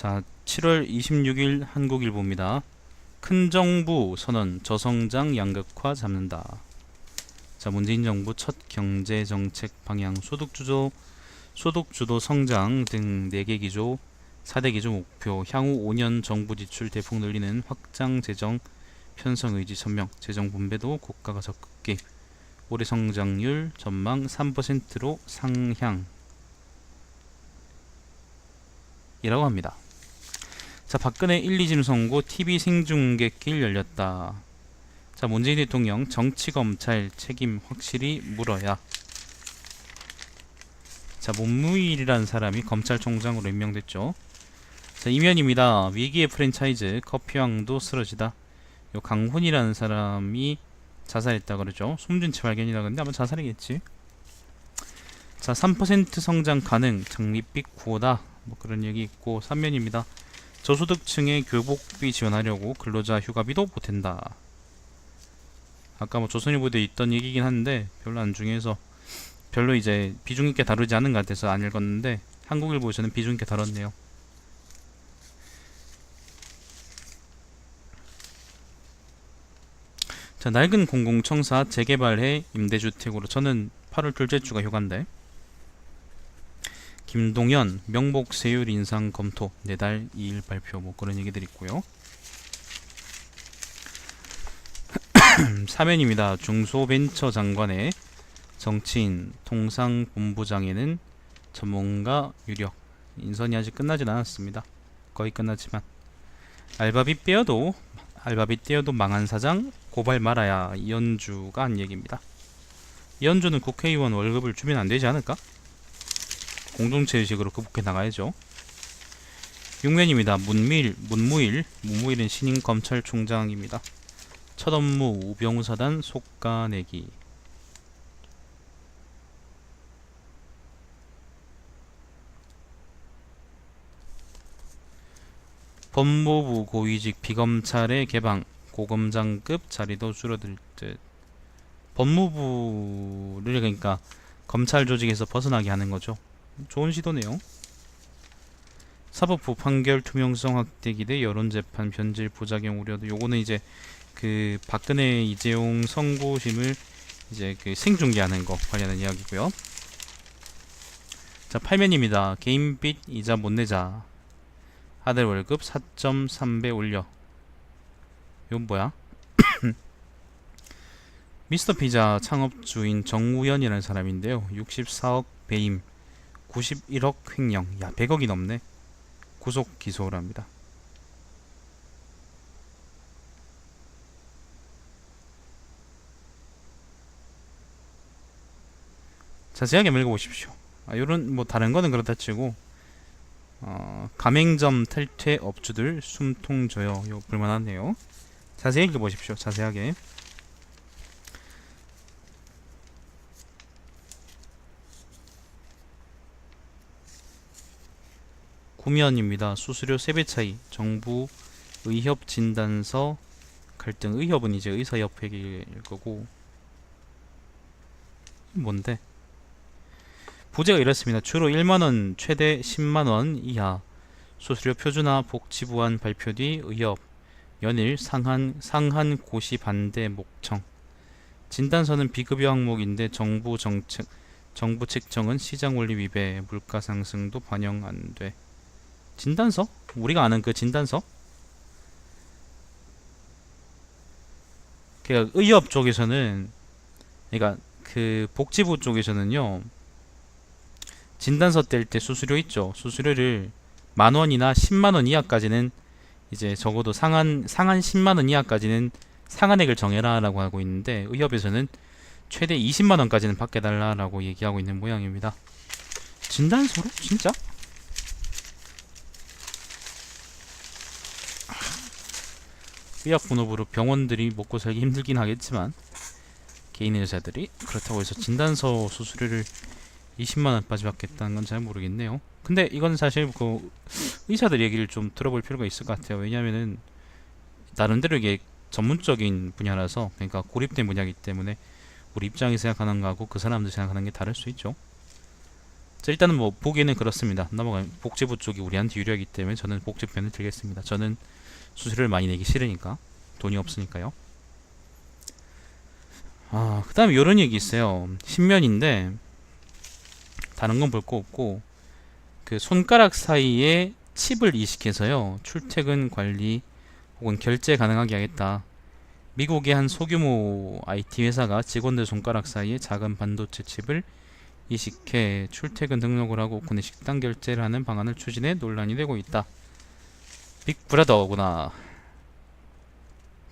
자, 7월 26일 한국일보입니다. 큰 정부 선언, 저성장 양극화 잡는다. 자, 문재인 정부 첫 경제정책 방향, 소득주도 성장 등 4개 기조, 4대 기조 목표, 향후 5년 정부 지출 대폭 늘리는 확장 재정 편성 의지 천명, 재정 분배도 고가가 적극기, 올해 성장률 전망 3%로 상향 이라고 합니다. 자, 박근혜 1, 2심 선고 TV 생중계길 열렸다. 자, 문재인 대통령 정치검찰 책임 확실히 물어야. 자, 문무일이라는 사람이 검찰총장으로 임명됐죠. 자, 이면입니다. 위기의 프랜차이즈 커피왕도 쓰러지다. 요 강훈이라는 사람이 자살했다 그러죠. 숨진 채 발견이라 근데 아마 자살이겠지. 자, 3% 성장 가능, 장밋빛 구호다, 뭐 그런 얘기 있고. 3면입니다. 저소득층의 교복비 지원하려고 근로자 휴가비도 보탠다. 아까 뭐 조선일보에 있던 얘기긴 한데 별로 안 중요해서 별로 이제 비중 있게 다루지 않은 것 같아서 안 읽었는데, 한국일보에서는 비중 있게 다뤘네요. 자, 낡은 공공청사 재개발해 임대주택으로. 저는 8월 둘째 주가 휴가인데. 김동연 명복 세율 인상 검토, 내달 2일 발표, 뭐 그런 얘기들 있고요. 사면입니다. 중소벤처장관의 정치인 통상본부장에는 전문가 유력. 인선이 아직 끝나진 않았습니다. 거의 끝났지만. 알바비 떼어도 망한 사장 고발 말아야. 이현주가 한 얘기입니다. 이현주는 국회의원 월급을 주면 안 되지 않을까? 공동체 의식으로 극복해 나가야죠. 6면입니다. 문무일은 신임 검찰총장입니다. 첫 업무 우병우 사단 속가내기. 법무부 고위직 비검찰의 개방, 고검장급 자리도 줄어들 듯. 법무부를 그러니까 검찰 조직에서 벗어나게 하는 거죠. 좋은 시도네요. 사법부 판결 투명성 확대 기대, 여론재판 변질 부작용 우려도. 요거는 이제 그 박근혜 이재용 선고심을 이제 그 생중계하는 거 관련한 이야기고요. 자, 8면입니다. 개인빚 이자 못 내자, 아들 월급 4.3배 올려. 이건 뭐야? 미스터 피자 창업주인 정우현이라는 사람인데요. 64억 배임, 91억 횡령. 야, 100억이 넘네. 구속 기소를 합니다. 자세하게 읽어보십시오. 요런 뭐 다른 거는 그렇다 치고 가맹점 탈퇴 업주들 숨통 줘요. 요 볼만하네요. 자세히 읽어보십시오. 자세하게. 구면입니다. 수수료 3배 차이, 정부 의협 진단서 갈등. 의협은 이제 의사협회일 거고. 뭔데? 부제가 이렇습니다. 주로 1만원, 최대 10만원 이하. 수수료 표준화 복지부안 발표 뒤 의협 연일 상한 고시 반대 목청. 진단서는 비급여 항목인데 정부 책정은 시장 원리 위배, 물가 상승도 반영 안 돼. 진단서? 우리가 아는 그 진단서? 그러니까 의협 쪽에서는, 그러니까 그 복지부 쪽에서는요, 진단서 뗄 때 수수료 있죠. 수수료를 10,000원이나 100,000원 이하까지는 이제 적어도 상한 100,000원 이하까지는 상한액을 정해라 라고 하고 있는데, 의협에서는 최대 200,000원까지는 받게달라 라고 얘기하고 있는 모양입니다. 진단서로? 진짜? 의학 분업으로 병원들이 먹고 살기 힘들긴 하겠지만, 개인 의사들이 그렇다고 해서 진단서 수수료를 20만원까지 받겠다는 건 잘 모르겠네요. 근데 이건 사실 그 의사들 얘기를 좀 들어볼 필요가 있을 것 같아요. 왜냐면은 나름대로 이게 전문적인 분야라서, 그러니까 고립된 분야이기 때문에 우리 입장에서 생각하는 거하고 그 사람들 생각하는 게 다를 수 있죠. 자, 일단은 뭐 보기에는 그렇습니다. 넘어가면 복지부 쪽이 우리한테 유리하기 때문에 저는 복지부 편을 들겠습니다. 저는 수수료를 많이 내기 싫으니까, 돈이 없으니까요. 그 다음에 요런 얘기 있어요. 신면인데 다른 건 볼 거 없고, 그 손가락 사이에 칩을 이식해서요 출퇴근 관리 혹은 결제 가능하게 하겠다. 미국의 한 소규모 IT 회사가 직원들 손가락 사이에 작은 반도체 칩을 이식해 출퇴근 등록을 하고 군내 식당 결제를 하는 방안을 추진해 논란이 되고 있다. 빅브라더구나.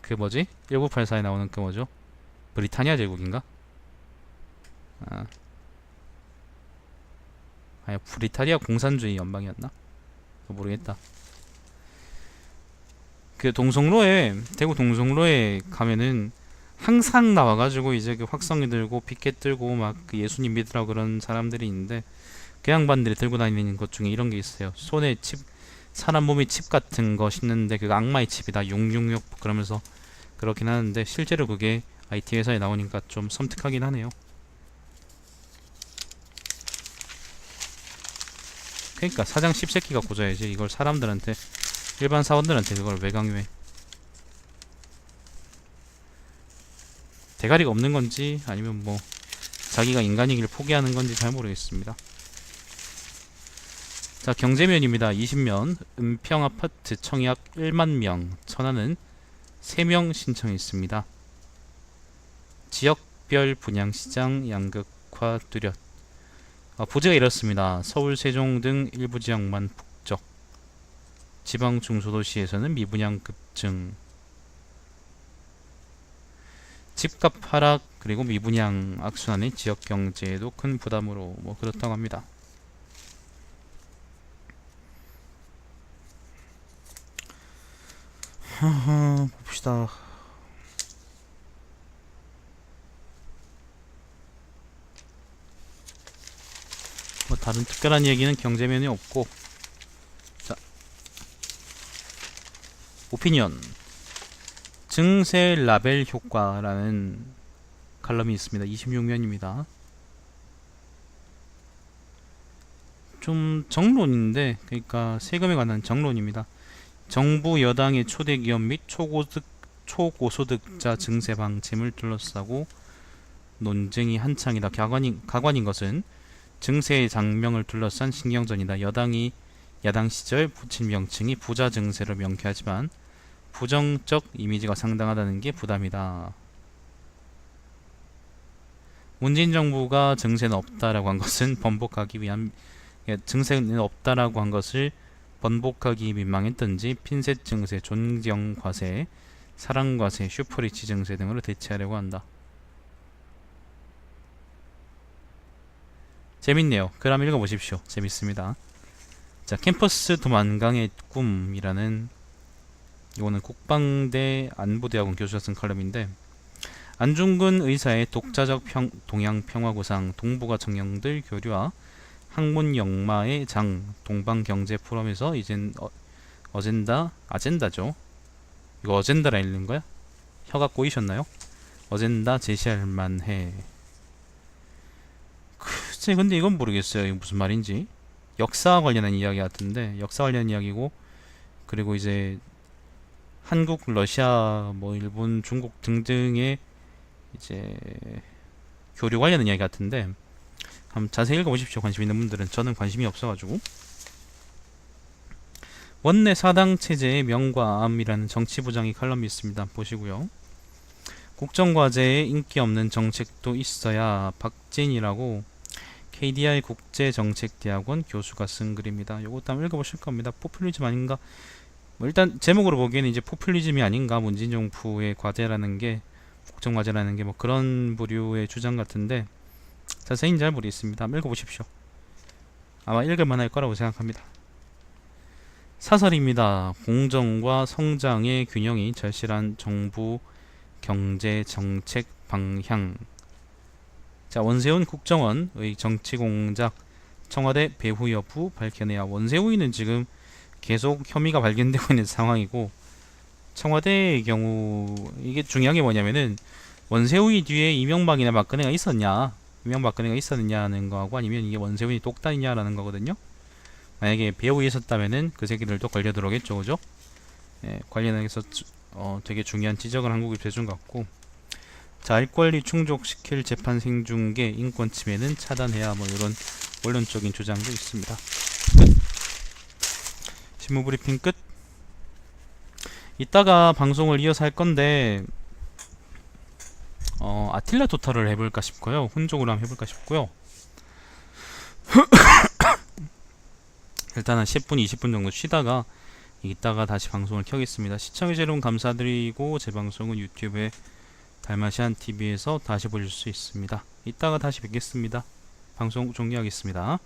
그 뭐지? 1984에 나오는 그 뭐죠? 브리타니아 제국인가? 아니, 브리타니아 공산주의 연방이었나? 모르겠다. 그 동성로에, 대구 동성로에 가면은 항상 나와가지고 이제 그 확성기 들고 피켓 들고 막 그 예수님 믿으라고 그런 사람들이 있는데, 그 양반들이 들고 다니는 것 중에 이런 게 있어요. 손에 칩, 사람 몸에 칩 같은 거 씹는데 그거 악마의 칩이다 666 그러면서 그렇긴 하는데, 실제로 그게 IT 회사에 나오니까 좀 섬뜩하긴 하네요. 그러니까 사장 씹새끼가 고자야지. 이걸 사람들한테, 일반 사원들한테 그걸 왜 강요해? 대가리가 없는 건지 아니면 뭐 자기가 인간이길 포기하는 건지 잘 모르겠습니다. 자, 경제면입니다. 20면 은평 아파트 청약 1만 명, 천안은 3명 신청했습니다. 지역별 분양시장 양극화 뚜렷. 부제가 이렇습니다. 서울, 세종 등 일부 지역만 북적. 지방 중소도시에서는 미분양 급증. 집값 하락 그리고 미분양 악순환이 지역 경제에도 큰 부담으로 뭐 그렇다고 합니다. 봅시다. 뭐 다른 특별한 얘기는 경제면에 없고, 자, 오피니언 증세 라벨 효과라는 칼럼이 있습니다. 26면입니다. 좀 정론인데, 그러니까 세금에 관한 정론입니다. 정부 여당의 초대 기업 및 초고소득자 증세 방침을 둘러싸고 논쟁이 한창이다. 가관인 것은 증세의 장명을 둘러싼 신경전이다. 여당이 야당 시절 붙인 명칭이 부자 증세로 명쾌하지만 부정적 이미지가 상당하다는 게 부담이다. 문재인 정부가 증세는 없다라고 한 것은 번복하기 위한, 증세는 없다라고 한 것을 번복하기 민망했던지 핀셋 증세, 존경 과세, 사랑 과세, 슈퍼리치 증세 등으로 대체하려고 한다. 재밌네요. 그럼 읽어보십시오. 재밌습니다. 자, 캠퍼스 도만강의 꿈이라는, 이거는 국방대 안보대학원 교수가 쓴 칼럼인데, 안중근 의사의 독자적 동양 평화구상, 동북아 청년들 교류와 학문 영마의 장, 동방경제 포럼에서 이젠 아젠다죠. 이거 어젠다라 읽는 거야? 혀가 꼬이셨나요? 어젠다 제시할 만해. 글쎄, 근데 이건 모르겠어요. 이거 무슨 말인지. 역사 관련한 이야기 같은데, 역사 관련 이야기고, 그리고 이제 한국, 러시아, 뭐 일본, 중국 등등의 이제 교류 관련한 이야기 같은데, 한번 자세히 읽어보십시오. 관심 있는 분들은. 저는 관심이 없어가지고. 원내 사당 체제의 명과 암이라는 정치부장의 칼럼이 있습니다. 보시고요. 국정과제에 인기 없는 정책도 있어야, 박진이라고 KDI 국제정책대학원 교수가 쓴 글입니다. 요것도 한번 읽어보실 겁니다. 포퓰리즘 아닌가? 뭐 일단 제목으로 보기에는 이제 포퓰리즘이 아닌가, 문재인 정부의 과제라는 게, 국정과제라는 게 뭐 그런 부류의 주장 같은데, 자세히는 잘 모르겠습니다. 한번 읽어보십시오. 아마 읽을만 할 거라고 생각합니다. 사설입니다. 공정과 성장의 균형이 절실한 정부 경제 정책 방향. 자, 원세훈 국정원의 정치 공작 청와대 배후 여부 밝혀내야. 원세훈이는 지금 계속 혐의가 발견되고 있는 상황이고, 청와대의 경우 이게 중요한 게 뭐냐면은, 원세훈이 뒤에 이명박이나 박근혜가 있었냐, 이명박근혜가 있었느냐는 거하고 아니면 이게 원세훈이 똑단이냐라는 거거든요. 만약에 배우에 있었다면은 그 새끼들도 걸려 들어오겠죠, 그죠? 예, 관련해서 되게 중요한 지적을 한국이 해준 것 같고, 자, 알 권리 충족시킬 재판 생중계 인권 침해는 차단해야 뭐 이런 원론적인 주장도 있습니다. 끝. 신문 브리핑 끝. 이따가 방송을 이어서 할 건데 아틸라 토탈을 해볼까 싶고요. 혼족으로 한번 해볼까 싶고요. 일단 한 10분, 20분 정도 쉬다가 이따가 다시 방송을 켜겠습니다. 시청해주셔서 여러분 감사드리고 제 방송은 유튜브에 달마시안 TV에서 다시 보실 수 있습니다. 이따가 다시 뵙겠습니다. 방송 종료하겠습니다.